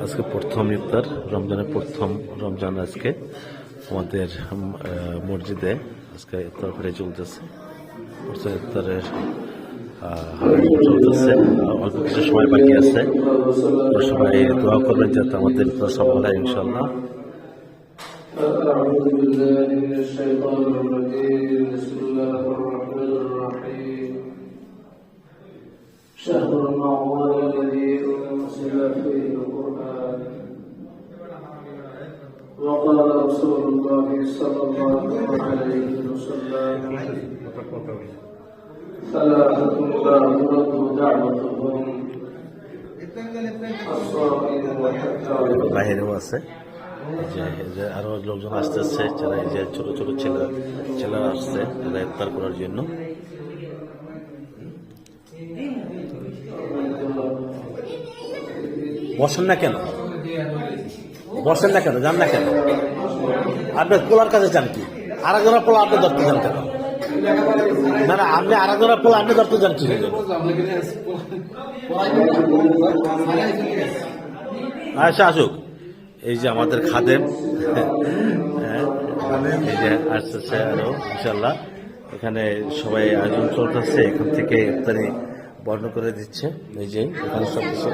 আজকে প্রথম ইফতার, রমজানের প্রথম রমজান আজকে আমাদের মসজিদে আজকে ইফতার করে চলতেছে। ইফতারের চলতেছে, অল্প কিছু সময় বাকি আছে। সবাই দোয়া করবেন যাতে আমাদের ইফতার সফল হয় ইনশাআল্লাহ। أعوذ بالله من الشيطان الرجيم بسم الله الرحمن الرحيم شهر رمضان الذي أنزل فيه القرآن وقال رسول الله صلى الله عليه وسلم ثلاثة لا ترد دعوتهم الصائم وحتى বাহিরেও আছে, যে আরো লোকজন আসতেছে, যারা এই যে ছোট ছোট ছেলেরা আসছে তারা ইফতার করার জন্য। বসেন না কেন, বসেন না কেন, যান না কেন, আপনি পোলার কাছে যান কি? আর একজনের পোলা আপনি ধরতে যান কেন? না না, আপনি আর একজনের পোলা আপনি ধরতে যান কি? আচ্ছা আসুক। এই যে আমাদের খাদেম, এই যে আসতেছে আরো ইনশাল্লাহ। এখানে সবাই আয়োজন চলতেছে, এখান থেকে ইফতারি বর্ণনা করে দিচ্ছে। এই যে এখানে সব কিছু